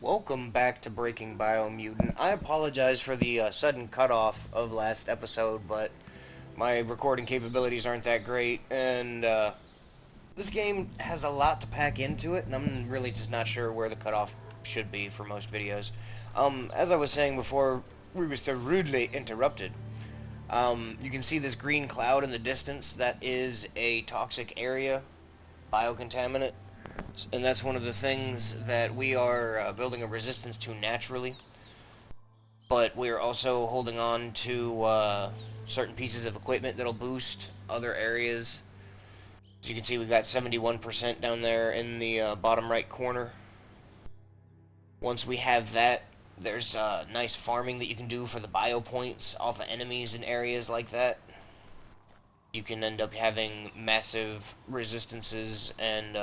Welcome back to Breaking Biomutant. I apologize for the sudden cutoff of last episode, but my recording capabilities aren't that great, and this game has a lot to pack into it, and I'm really just not sure where the cutoff should be for most videos. As I was saying before, we were so rudely interrupted. You can see this green cloud in the distance. That is a toxic area, biocontaminant. And that's one of the things that we are building a resistance to naturally. But we're also holding on to certain pieces of equipment that'll boost other areas. So you can see we got 71% down there in the bottom right corner. Once we have that, there's nice farming that you can do for the bio points off of enemies in areas like that. You can end up having massive resistances and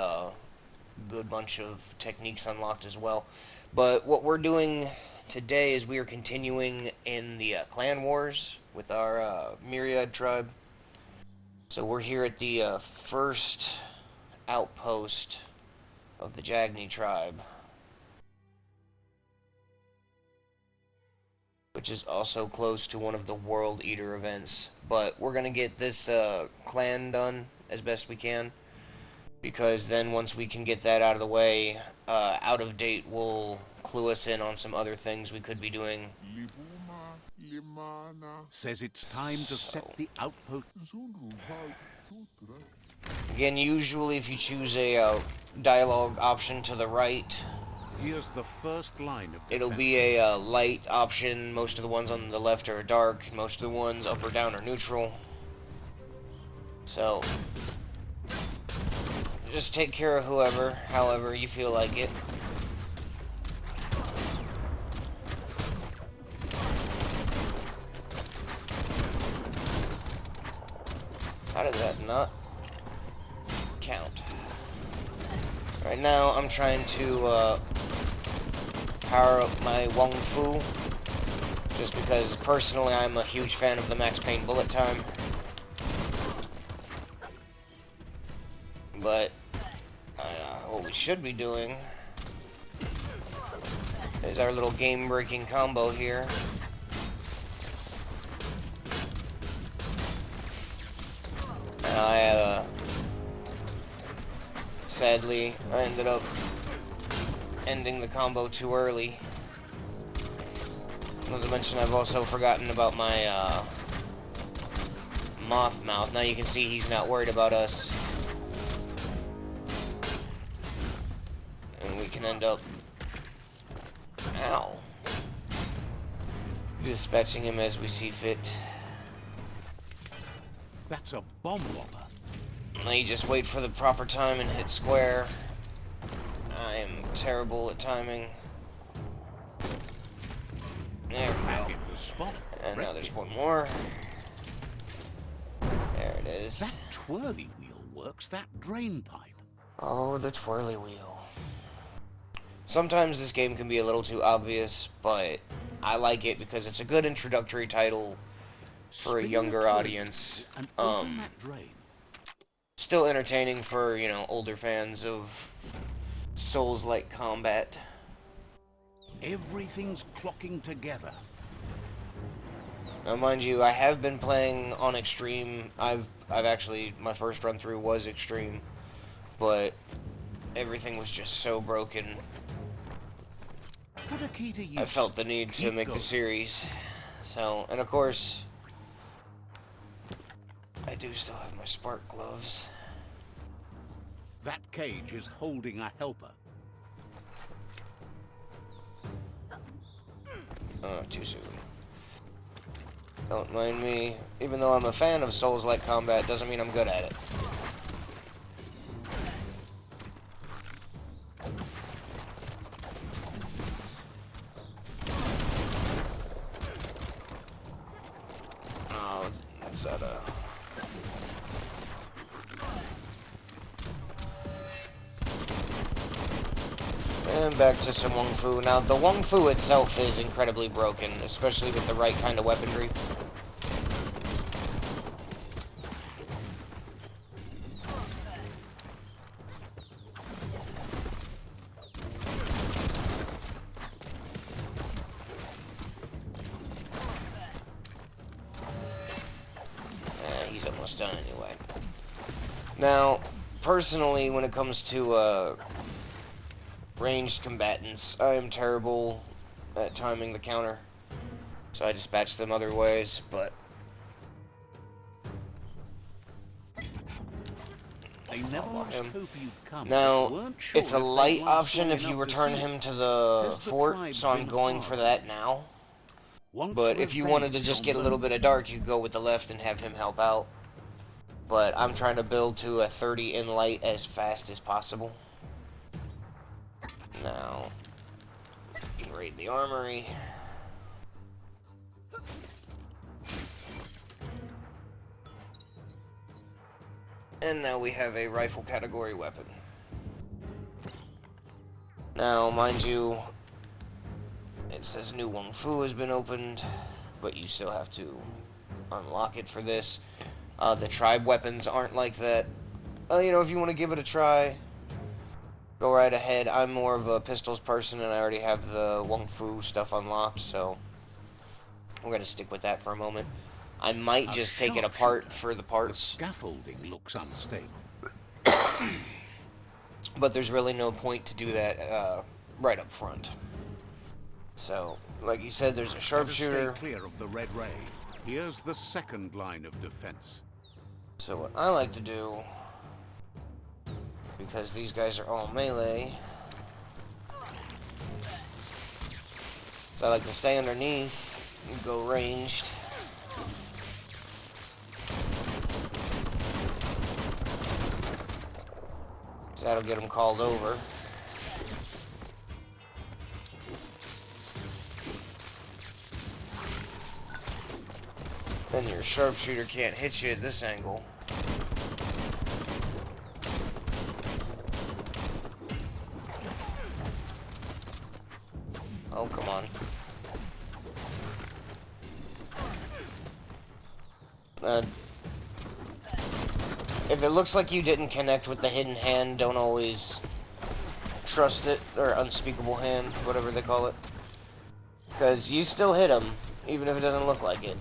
good bunch of techniques unlocked as well. But what we're doing today is we are continuing in the clan wars with our Myriad tribe. So we're here at the first outpost of the Jagni tribe, which is also close to one of the World Eater events. But we're gonna get this clan done as best we can, because then once we can get that out of the way, out of date will clue us in on some other things we could be doing. Says it's time to set the outpost. Again, usually if you choose a dialogue option to the right, Here's the first line of defense. it'll be a light option. Most of the ones on the left are dark. Most of the ones up or down are neutral. So just take care of whoever, however you feel like it. How did that not count? Right now, I'm trying to power up my Wong Fu, just because personally I'm a huge fan of the Max Payne bullet time. But what we should be doing is our little game-breaking combo here. Sadly, I ended up ending the combo too early. Not to mention, I've also forgotten about my moth mouth. Now you can see he's not worried about us. And we can end up, ow, dispatching him as we see fit. That's a bomb robber. Now you just wait for the proper time and hit square. I am terrible at timing. There we go. In the spot. And now there's one more. There it is. That twirly wheel works that drain pipe. Oh, the twirly wheel. Sometimes this game can be a little too obvious, but I like it because it's a good introductory title for a younger audience. And open that drain. Still entertaining for, you know, older fans of Souls-like combat. Everything's clocking together. Now, mind you, I have been playing on Extreme. I've actually, my first run through was Extreme, but everything was just so broken. Put a key to use. I felt the need to make the series. So, and of course, I do still have my spark gloves. That cage is holding a helper. Oh, too soon. Don't mind me. Even though I'm a fan of Souls-like combat, doesn't mean I'm good at it. Oh, that's that, And back to some Wong Fu. Now, the Wong Fu itself is incredibly broken, especially with the right kind of weaponry. almost done anyway. Now, personally, when it comes to ranged combatants, I am terrible at timing the counter, so I dispatch them other ways, but They never lost hope you'd come. now, Weren't sure it's a if they'd light last option long if you enough to return see him it. to the Says the fort, tribe's so I'm been going for that hard. now. Wants But if you wanted to revenge just on get a little them. bit of dark, you go with the left and have him help out. But I'm trying to build to a 30 in light as fast as possible. Now, you can raid the armory. And now we have a rifle category weapon. Now, mind you, it says new Wung Fu has been opened, but you still have to unlock it for this. The tribe weapons aren't like that. You know, if you want to give it a try, go right ahead. I'm more of a pistols person, and I already have the Wung Fu stuff unlocked, so we're going to stick with that for a moment. I might just take it apart for the parts. The scaffolding looks unstable. But there's really no point to do that right up front. So, like you said, there's a sharpshooter. Stay clear of the red ray. Here's the second line of defense. So what I like to do, because these guys are all melee, so I like to stay underneath and go ranged. So that'll get them called over. Then your sharpshooter can't hit you at this angle. Oh, come on. If it looks like you didn't connect with the hidden hand, don't always trust it, or unspeakable hand, whatever they call it. Because you still hit him, even if it doesn't look like it.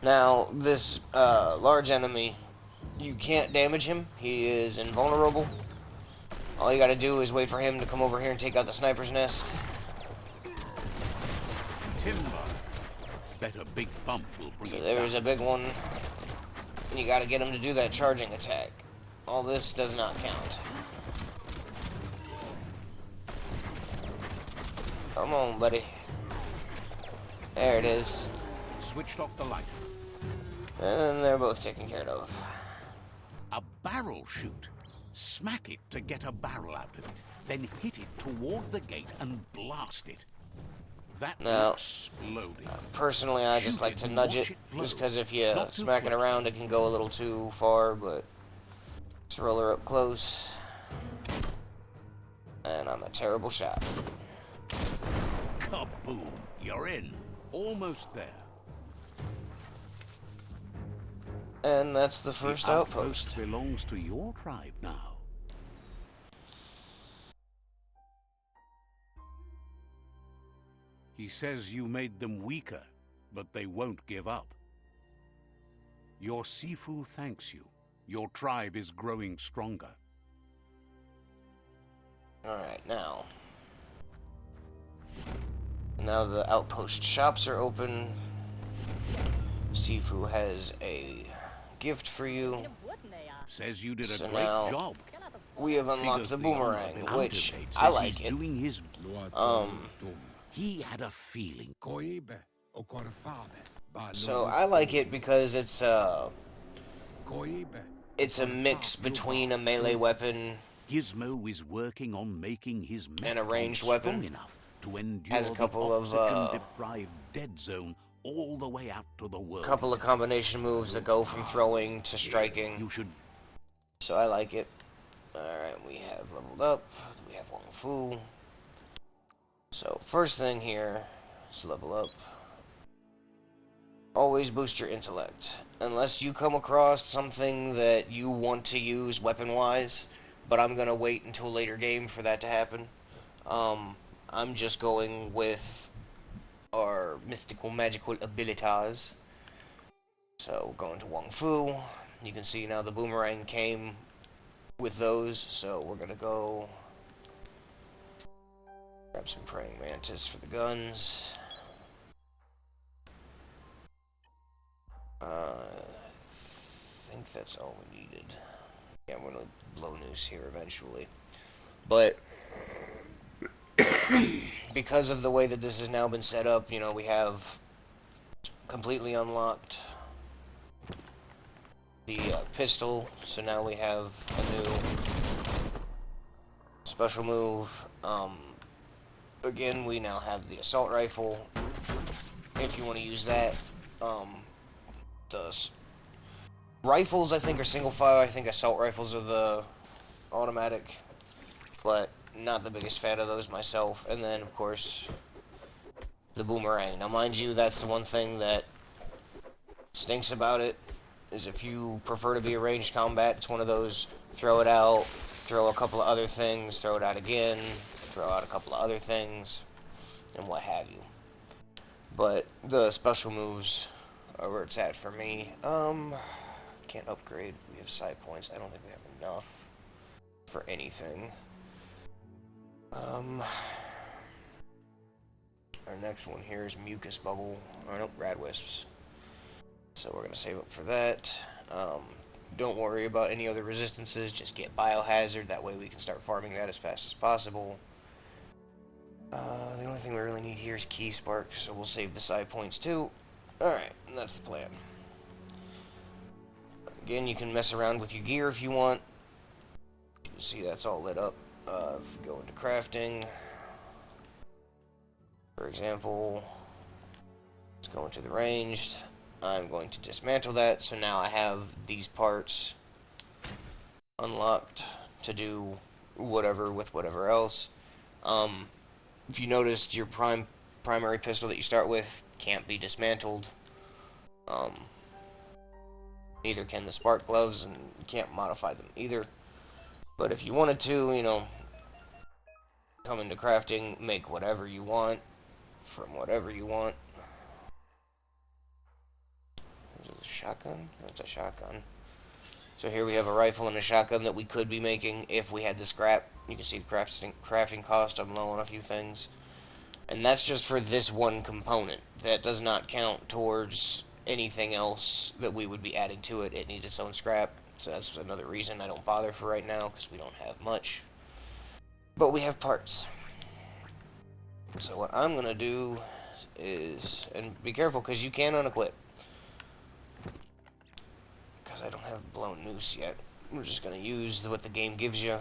Now, this large enemy, you can't damage him. He is invulnerable. All you gotta do is wait for him to come over here and take out the sniper's nest. Timber. Bet a big bump will bring So it there's down. a big one. You gotta get him to do that charging attack. All this does not count. Come on, buddy. There it is. Switched off the light. And they're both taken care of. A barrel shoot. Smack it to get a barrel out of it. Then hit it toward the gate and blast it. That Now, exploding. Personally, I just Shoot like it to and nudge watch it, it blow. just because if you Not too smack it close. around, it can go a little too far, but let's roll her up close. And I'm a terrible shot. Kaboom! You're in. Almost there. And that's the first outpost. Belongs to your tribe now. He says you made them weaker, but they won't give up. Your Sifu thanks you. Your tribe is growing stronger. Alright, now the outpost shops are open. Sifu has a gift for you. Says you did a So great now job. we have unlocked Figures the the owner boomerang, behind which it I says like he's it. doing his he had a feeling. So I like it because it's a mix between a melee weapon Gizmo is working on making his and a Metcon ranged strong weapon. enough to endure Has a couple the of oxygen-deprived dead zone all the way out to the world. couple of combination moves that go from throwing to striking. You should. So I like it. Alright, we have leveled up. We have Wung Fu. So first thing here is level up. Always boost your intellect. Unless you come across something that you want to use weapon-wise, but I'm gonna wait until a later game for that to happen. I'm just going with our mystical magical abilities. So going to Wong Fu, you can see now the boomerang came with those, so we're gonna go grab some praying mantis for the guns. I think that's all we needed. Yeah, we're gonna blow noose here eventually. But because of the way that this has now been set up, you know, we have completely unlocked the pistol, so now we have a new special move. Again, we now have the assault rifle, if you want to use that. The rifles, I think, are single fire. I think assault rifles are the automatic, but not the biggest fan of those myself. And then, of course, the boomerang. Now, mind you, that's the one thing that stinks about it, is if you prefer to be a ranged combat, it's one of those throw it out, throw a couple of other things, throw it out again, throw out a couple of other things, and what have you. But the special moves are where it's at for me. Can't upgrade. We have side points. I don't think we have enough for anything. Our next one here is mucus bubble. Or nope, rad wisps. So we're gonna save up for that. Don't worry about any other resistances. Just get biohazard. That way we can start farming that as fast as possible. The only thing we really need here is key spark, so we'll save the side points too. Alright, that's the plan. Again, you can mess around with your gear if you want. You can see that's all lit up. If we go into crafting, for example, let's go into the ranged. I'm going to dismantle that, so now I have these parts unlocked to do whatever with whatever else. If you noticed, your primary pistol that you start with can't be dismantled. Neither can the spark gloves, and you can't modify them either. But if you wanted to, you know, come into crafting, make whatever you want from whatever you want. Is it a shotgun? That's a shotgun. So here we have a rifle and a shotgun that we could be making if we had the scrap. You can see the crafting cost. I'm low on a few things. And that's just for this one component. That does not count towards anything else that we would be adding to it. It needs its own scrap. So that's another reason I don't bother for right now, because we don't have much. But we have parts. So what I'm going to do is, and be careful because you can unequip. Because I don't have blown noose yet. We're just going to use what the game gives you.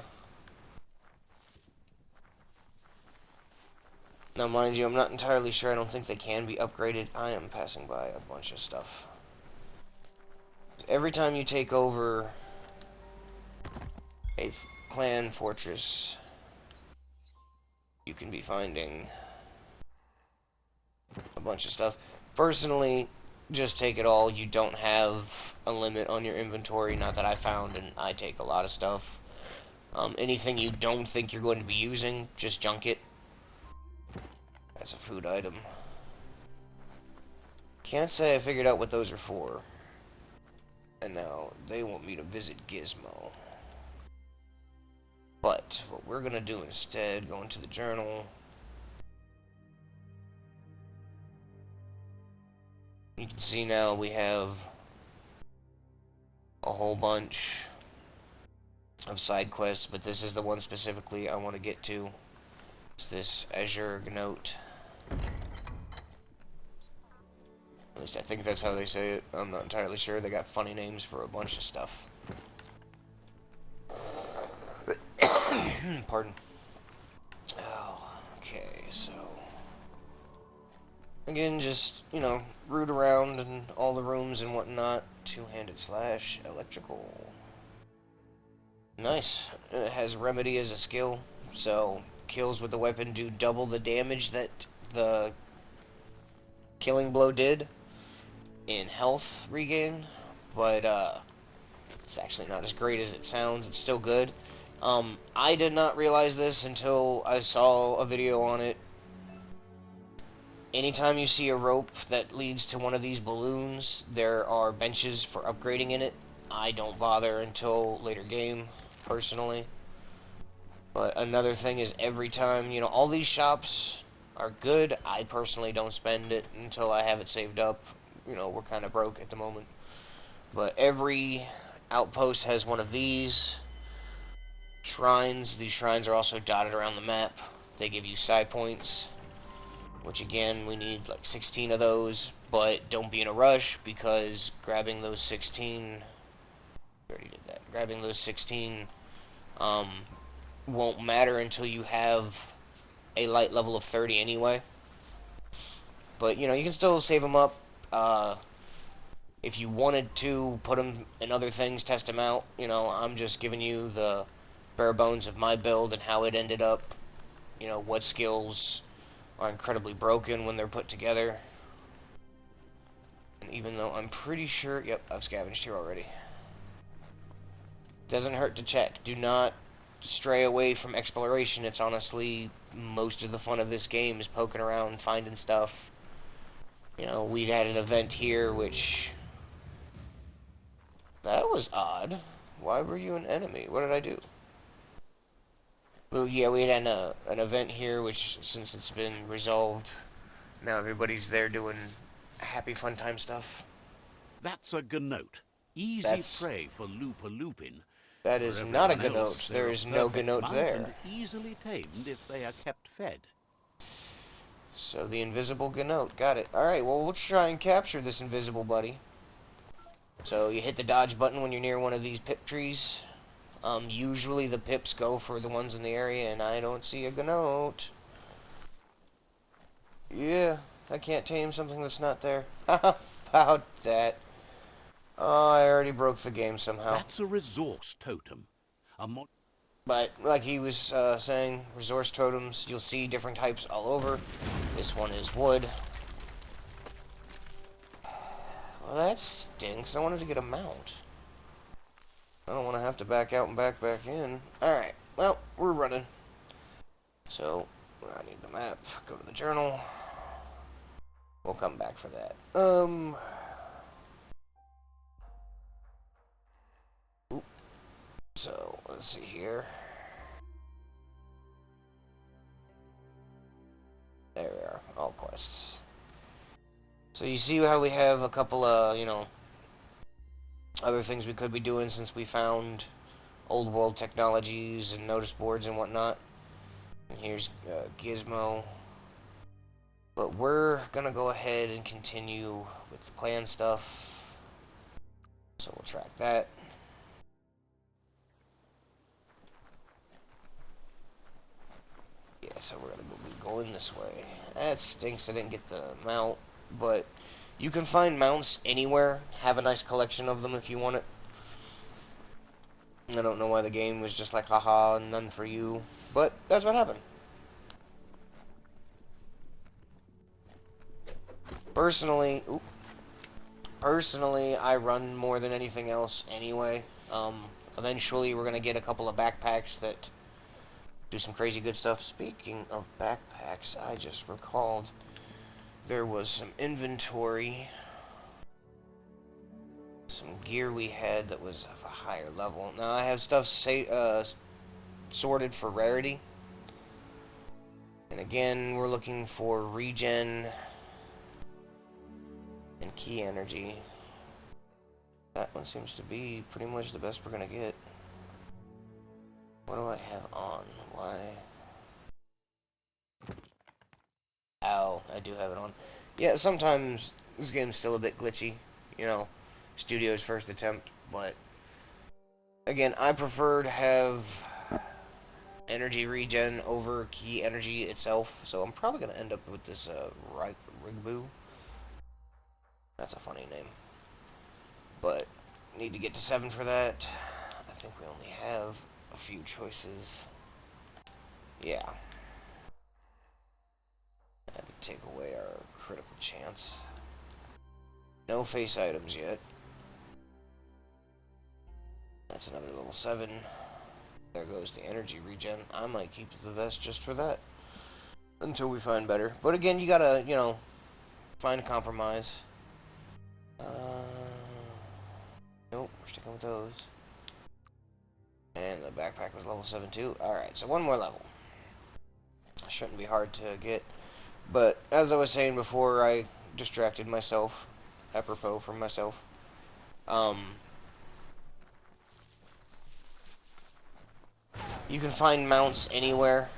Now, mind you, I'm not entirely sure. I don't think they can be upgraded. I am passing by a bunch of stuff. Every time you take over a clan fortress, you can be finding a bunch of stuff. Personally, just take it all. You don't have a limit on your inventory. Not that I found, and I take a lot of stuff. Anything you don't think you're going to be using, just junk it. That's a food item. Can't say I figured out what those are for. And now they want me to visit Gizmo. But what we're gonna do instead, go into the journal. You can see now we have a whole bunch of side quests, but this is the one specifically I want to get to. It's this Azure Note. At least I think that's how they say it. I'm not entirely sure. They got funny names for a bunch of stuff. Pardon. Oh, okay, so... Again, just, you know, root around in all the rooms and whatnot. Two-handed slash, electrical. Nice. It has Remedy as a skill, so kills with the weapon do double the damage that the killing blow did in health regain, but it's actually not as great as it sounds. It's still good. I did not realize this until I saw a video on it. Anytime you see a rope that leads to one of these balloons, there are benches for upgrading in it. I don't bother until later game, personally. But another thing is every time, all these shops are good. I personally don't spend it until I have it saved up. We're kind of broke at the moment. But every outpost has one of these shrines. These shrines are also dotted around the map. They give you side points, which again, we need like 16 of those. But don't be in a rush, because grabbing those 16... We already did that. Grabbing those 16 won't matter until you have a light level of 30 anyway. But, you can still save them up. If you wanted to put them in other things, test them out. I'm just giving you the bare bones of my build and how it ended up. What skills are incredibly broken when they're put together. And even though I'm pretty sure... Yep, I've scavenged here already. Doesn't hurt to check. Do not stray away from exploration. It's honestly most of the fun of this game is poking around, finding stuff. We had an event here, which... That was odd. Why were you an enemy? What did I do? Well, yeah, we had an event here, which, since it's been resolved, now everybody's there doing happy fun time stuff. That's a gnote. Easy prey for Loopalupin. That For is not a everyone gnote. else, There they're a is no perfect gnote mount there. and easily tamed if they are kept fed. So the invisible gnote. Got it. Alright, well, let's try and capture this invisible buddy. So you hit the dodge button when you're near one of these pip trees. Usually the pips go for the ones in the area, and I don't see a gnote. Yeah, I can't tame something that's not there. How about that? Oh, I already broke the game somehow. That's a resource totem. But, like he was saying, resource totems, you'll see different types all over. This one is wood. Well, that stinks. I wanted to get a mount. I don't want to have to back out and back in. Alright, well, we're running. So, I need the map. Go to the journal. We'll come back for that. Oop. So, let's see here. There we are. All quests. So you see how we have a couple of, other things we could be doing since we found old world technologies and notice boards and whatnot. And here's Gizmo. But we're gonna go ahead and continue with the clan stuff. So we'll track that. Yeah, so we're gonna be going this way. That stinks I didn't get the mount, but you can find mounts anywhere. Have a nice collection of them if you want it. I don't know why the game was just like, haha, none for you. But that's what happened. Personally, I run more than anything else anyway. Eventually we're gonna get a couple of backpacks that do some crazy good stuff. Speaking of backpacks, I just recalled there was some inventory, some gear we had that was of a higher level. Now I have stuff sorted for rarity. And again, we're looking for regen and key energy. That one seems to be pretty much the best we're gonna get. What do I have on? Why? Ow, I do have it on. Yeah, sometimes this game's still a bit glitchy. Studio's first attempt, but again, I prefer to have energy regen over key energy itself, so I'm probably gonna end up with this Rigbu. That's a funny name. But need to get to 7 for that. I think we only have a few choices. Yeah. Had to take away our critical chance. No face items yet. That's another level 7. There goes the energy regen. I might keep the vest just for that. Until we find better. But again, you gotta, you know, find a compromise. Nope, we're sticking with those. And the backpack was level 7 too. Alright, so one more level. Shouldn't be hard to get. But as I was saying before, I distracted myself. Apropos from myself. You can find mounts anywhere,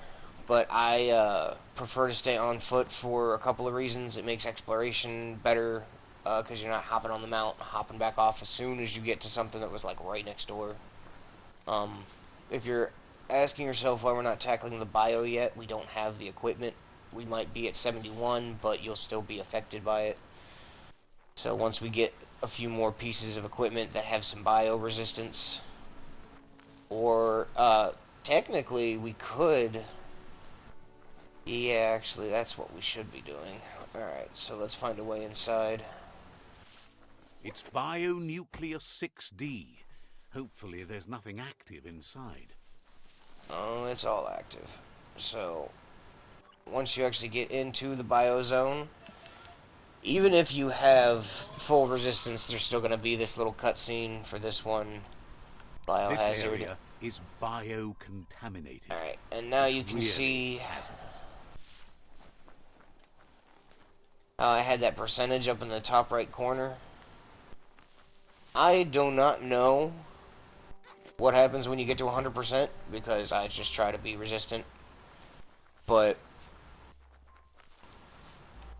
but I prefer to stay on foot for a couple of reasons. It makes exploration better, because you're not hopping on the mount, hopping back off as soon as you get to something that was like right next door. If you're asking yourself why we're not tackling the bio yet, we don't have the equipment. We might be at 71, but you'll still be affected by it. So once we get a few more pieces of equipment that have some bio resistance, or technically we could, yeah, actually that's what we should be doing. Alright, so let's find a way inside. It's Bionuclear 6D. Hopefully there's nothing active inside. Oh, it's all active. So once you actually get into the biozone, even if you have full resistance, there's still going to be this little cutscene for this one. This Biohazard. area is biocontaminated. Alright, and now It's you can really see hazardous. how I had that percentage up in the top right corner. I do not know what happens when you get to 100%, because I just try to be resistant. But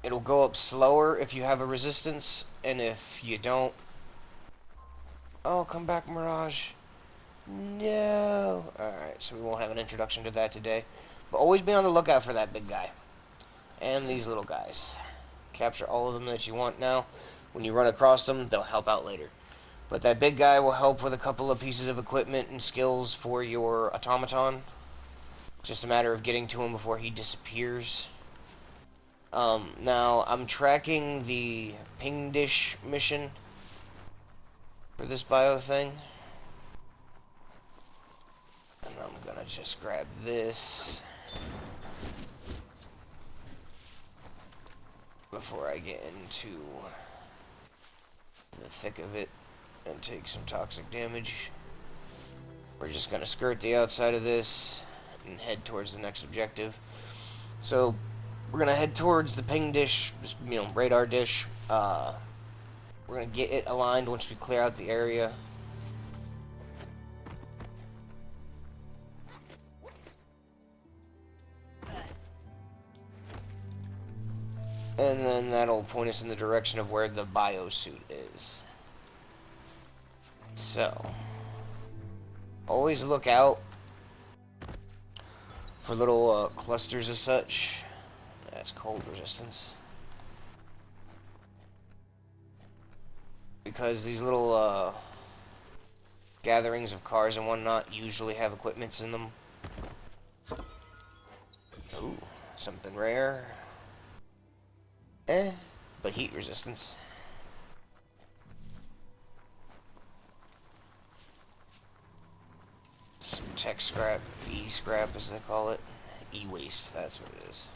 it'll go up slower if you have a resistance, and if you don't... Oh, come back, Mirage. No. Alright, so we won't have an introduction to that today. But always be on the lookout for that big guy. And these little guys. Capture all of them that you want now. When you run across them, they'll help out later. But that big guy will help with a couple of pieces of equipment and skills for your automaton. Just a matter of getting to him before he disappears. Now, I'm tracking the ping dish mission for this bio thing. And I'm gonna just grab this before I get into the thick of it and take some toxic damage. We're just gonna skirt the outside of this and head towards the next objective. So we're gonna head towards the ping dish, you know, radar dish. We're gonna get it aligned once we clear out the area. And then that'll point us in the direction of where the biosuit is. So, always look out for little clusters as such. That's cold resistance. Because these little gatherings of cars and whatnot usually have equipments in them. Ooh, something rare. But heat resistance. Some tech scrap, E-scrap as they call it. E-waste, that's what it is.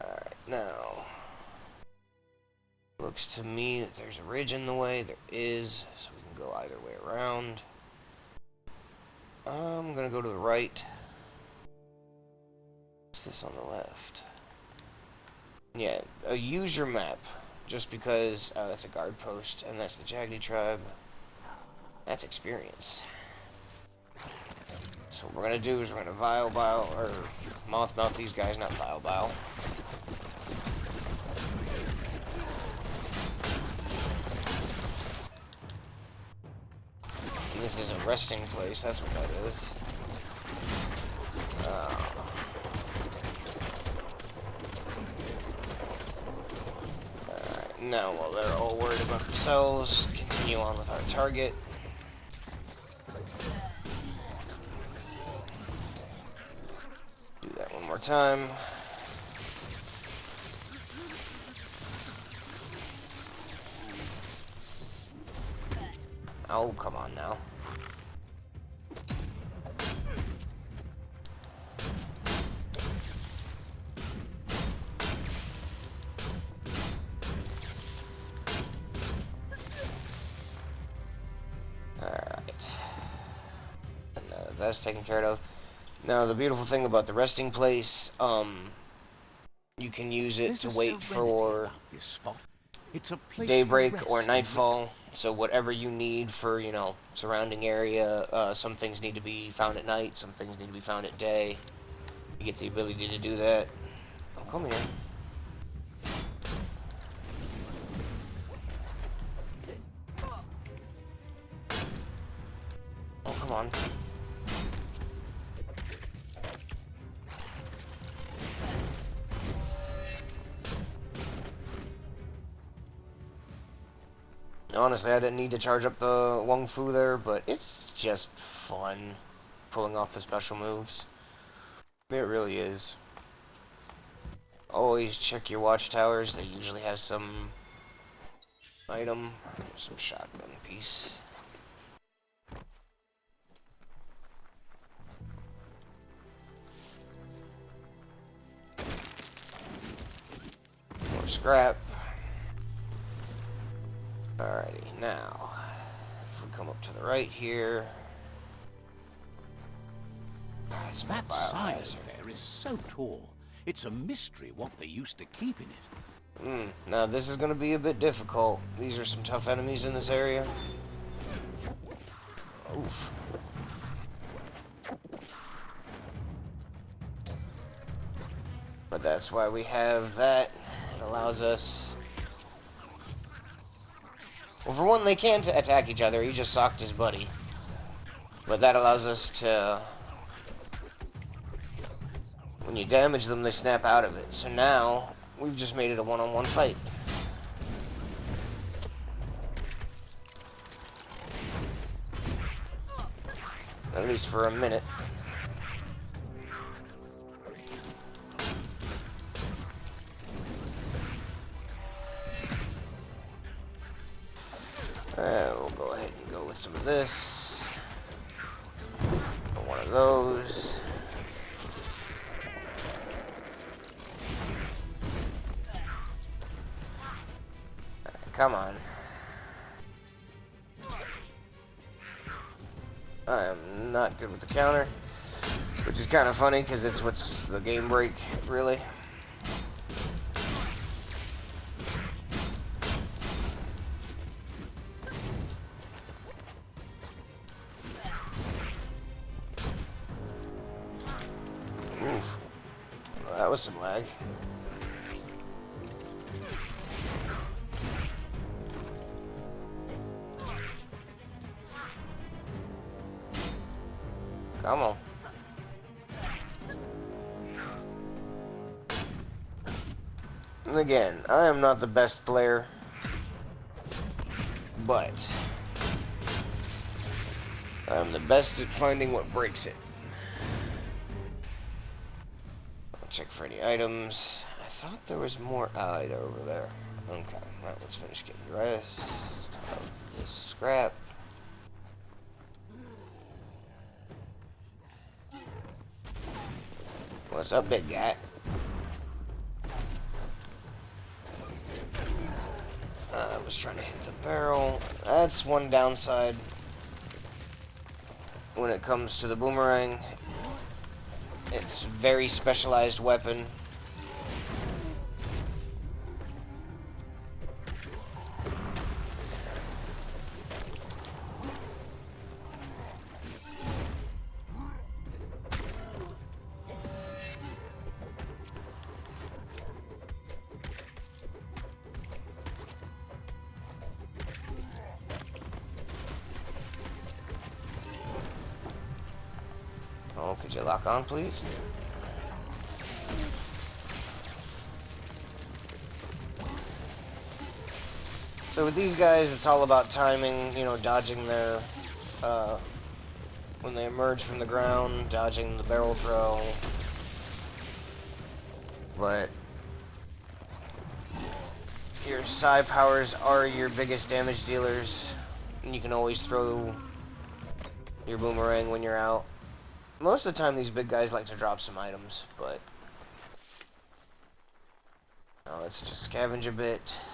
Alright, now. Looks to me that there's a ridge in the way. There is, so we can go either way around. I'm gonna go to the right. What's this on the left? Yeah, use your map. Just because, that's a guard post, and that's the Jagdi tribe. That's experience. So what we're gonna do is we're gonna or mouth these guys, not bile. And this is a resting place, that's what that is. Alright, now while they're all worried about themselves, continue on with our target. Do that one more time. Oh, come on now. that's taken care of. Now, the beautiful thing about the resting place, you can use it There's to a wait serenity for about this spot. It's a place for daybreak or rest and nightfall. So whatever you need for, surrounding area, some things need to be found at night, some things need to be found at day. You get the ability to do that. Oh, come here. Oh, come on. Honestly, I didn't need to charge up the Wung Fu there, but it's just fun pulling off the special moves. It really is. Always check your watchtowers. They usually have some item, some shotgun piece. More scrap. Alrighty, now, if we come up to the right here, it's more That sign biohazard. there is so tall. It's a mystery what they used to keep in it. Now this is going to be a bit difficult. These are some tough enemies in this area. Oof. But that's why we have that. It allows us... Well, for one, they can't attack each other. He just socked his buddy. But that allows us to... When you damage them, they snap out of it. So now, we've just made it a one-on-one fight. At least for a minute. We'll go ahead and go with some of this. One of those. Come on. I am not good with the counter, which is kind of funny because it's what's the game break, really. Oof. Well, that was some lag. Come on. And again, I am not the best player, but I'm the best at finding what breaks it. I'll check for any items. I thought there was more. Ah, they're over there. Okay, right, let's finish getting the rest of this scrap. What's up, big guy? I was trying to hit the barrel. That's one downside when it comes to the boomerang. It's a very specialized weapon. Oh, could you lock on, please? So with these guys, it's all about timing, dodging their, when they emerge from the ground, dodging the barrel throw. But your psi powers are your biggest damage dealers, and you can always throw your boomerang when you're out. Most of the time, these big guys like to drop some items, but now let's just scavenge a bit.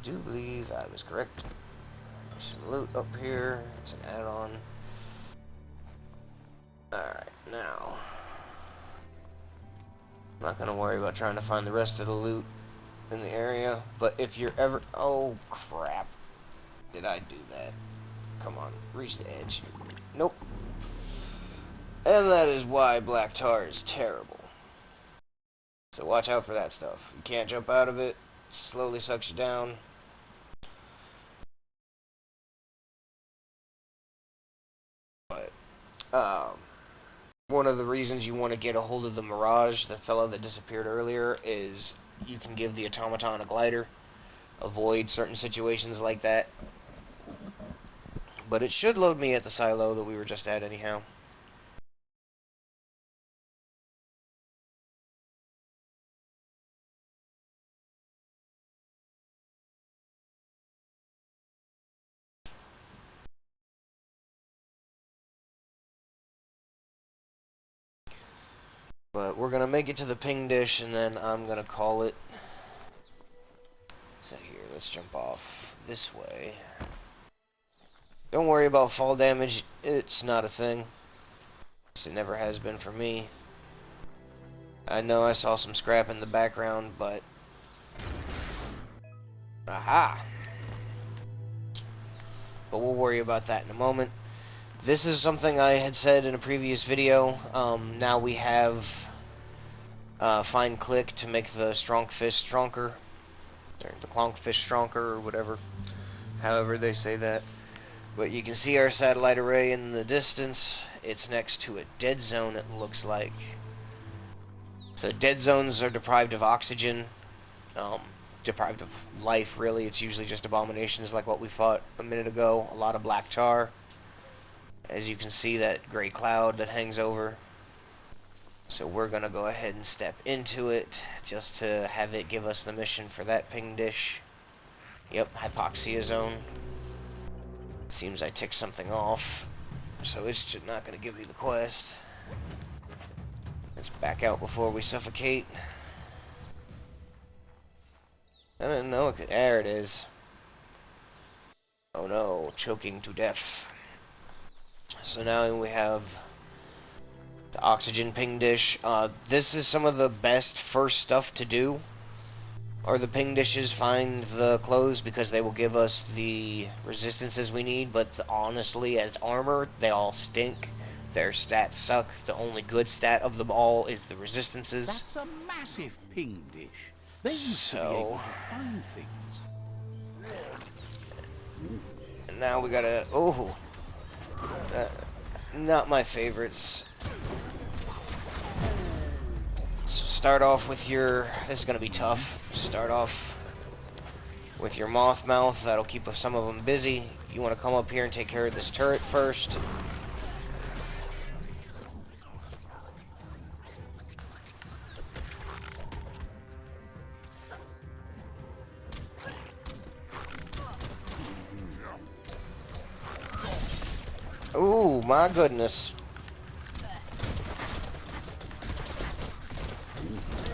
do believe I was correct. Some loot up here. It's an add-on. Alright, now. I'm not gonna worry about trying to find the rest of the loot in the area, but if you're ever... Oh, crap. Did I do that? Come on, reach the edge. Nope. And that is why black tar is terrible. So watch out for that stuff. You can't jump out of it. It slowly sucks you down. But, one of the reasons you want to get a hold of the Mirage, the fellow that disappeared earlier, is you can give the automaton a glider. Avoid certain situations like that. But it should load me at the silo that we were just at anyhow. But we're going to make it to the ping dish, and then I'm going to call it. So here, let's jump off this way. Don't worry about fall damage. It's not a thing. It never has been for me. I know I saw some scrap in the background, but... Aha! But we'll worry about that in a moment. This is something I had said in a previous video. Now we have fine click to make the strong fist stronger. Or the clonk fish stronger, or whatever. However they say that. But you can see our satellite array in the distance. It's next to a dead zone, it looks like. So dead zones are deprived of oxygen. Deprived of life, really. It's usually just abominations like what we fought a minute ago. A lot of black tar. As you can see, that gray cloud that hangs over. So we're going to go ahead and step into it just to have it give us the mission for that ping dish. Yep, hypoxia zone. Seems I ticked something off. So it's just not going to give me the quest. Let's back out before we suffocate. I didn't know it could... There it is. Oh no, choking to death. So now we have the oxygen ping dish. This is some of the best first stuff to do. Or the ping dishes, find the clothes, because they will give us the resistances we need. But honestly, as armor, they all stink. Their stats suck. The only good stat of them all is the resistances. That's a massive ping dish. They used to be able to find things. And now we gotta... Oh! Not my favorites. So start off with your... This is gonna be tough. Start off with your moth mouth. That'll keep some of them busy. You want to come up here and take care of this turret first. Ooh, my goodness.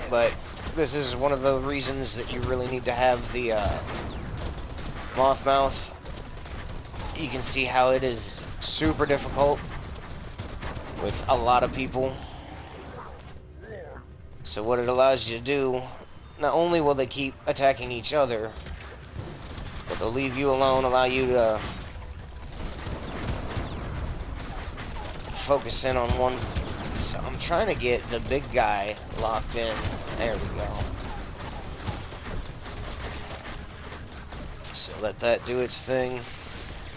But this is one of the reasons that you really need to have the moth mouth. You can see how it is super difficult with a lot of people. So what it allows you to do, not only will they keep attacking each other, but they'll leave you alone, allow you to focus in on one. So I'm trying to get the big guy locked in. There we go. So let that do its thing,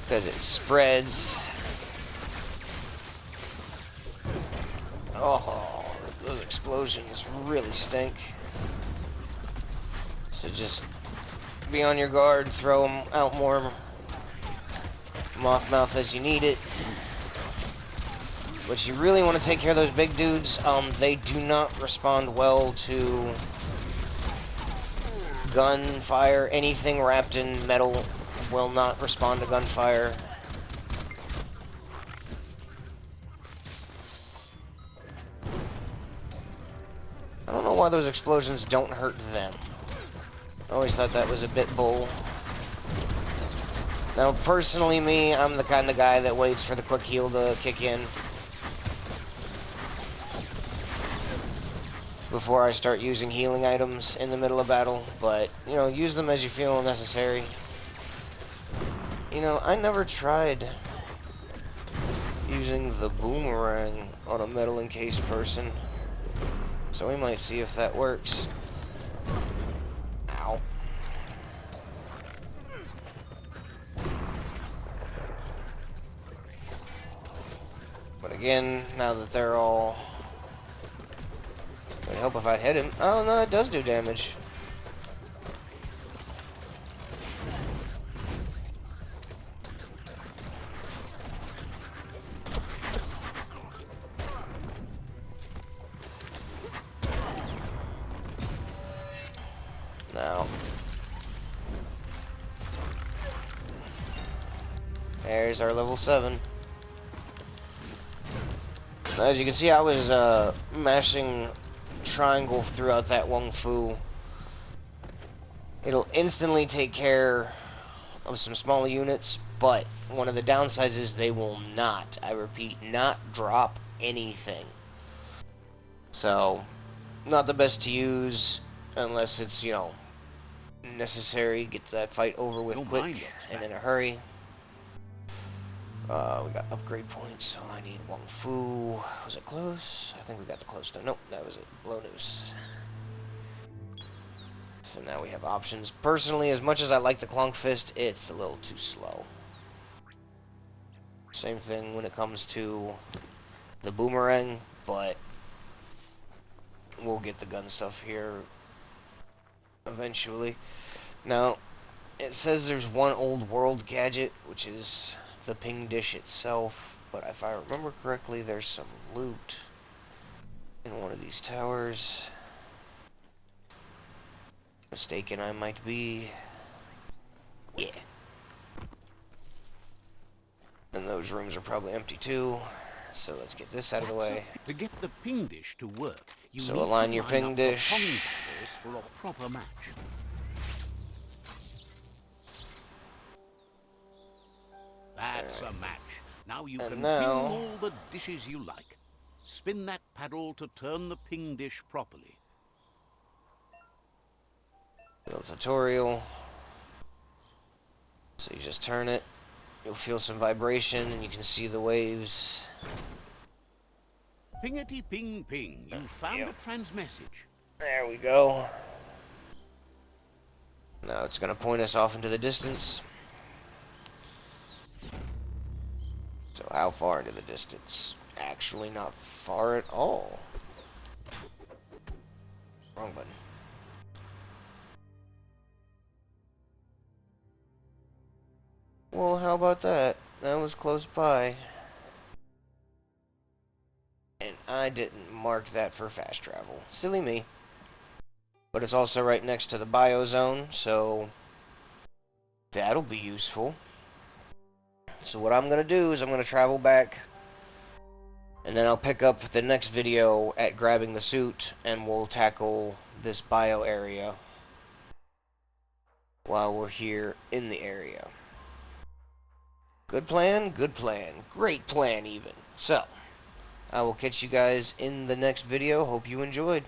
because it spreads. Oh, those explosions really stink. So just be on your guard, throw them out more moth mouth as you need it. But you really want to take care of those big dudes. They do not respond well to gunfire. Anything wrapped in metal will not respond to gunfire. I don't know why those explosions don't hurt them. I always thought that was a bit bull. Now, personally, me, I'm the kind of guy that waits for the quick heal to kick in before I start using healing items in the middle of battle, but, you know, use them as you feel necessary. You know, I never tried using the boomerang on a metal encased person, so we might see if that works. Ow. But again, now that they're all... It would help if I hit him. Oh, no, it does do damage. Now. There's our level 7. As you can see, I was mashing triangle throughout that Wung Fu. It'll instantly take care of some smaller units, but one of the downsides is they will not, I repeat, not drop anything. So, not the best to use unless it's, you know, necessary. Get that fight over with quick and in a hurry. We got upgrade points, so I need Wung Fu. Was it close? I think we got the close one. Nope, that was it. Blow noose. So now we have options. Personally, as much as I like the Clunk Fist, it's a little too slow. Same thing when it comes to the Boomerang, but we'll get the gun stuff here eventually. Now, it says there's one old world gadget, which is the ping dish itself, but if I remember correctly, there's some loot in one of these towers. Mistaken I might be. Yeah. And those rooms are probably empty too. So let's get this out of the way. To get the ping dish to work, you so need align to your line ping up dish. The pong paddles for a proper match. That's a match. Now you can ping all the dishes you like. Spin that paddle to turn the ping dish properly. Little tutorial. So you just turn it. You'll feel some vibration and you can see the waves. Pingety ping ping. You found a transmessage. There we go. Now it's going to point us off into the distance. So how far into the distance? Actually not far at all. Wrong button. Well, how about that? That was close by. And I didn't mark that for fast travel. Silly me. But it's also right next to the biozone, so that'll be useful. So what I'm going to do is I'm going to travel back, and then I'll pick up the next video at grabbing the suit, and we'll tackle this bio area while we're here in the area. Good plan, good plan. Great plan, even. So, I will catch you guys in the next video. Hope you enjoyed.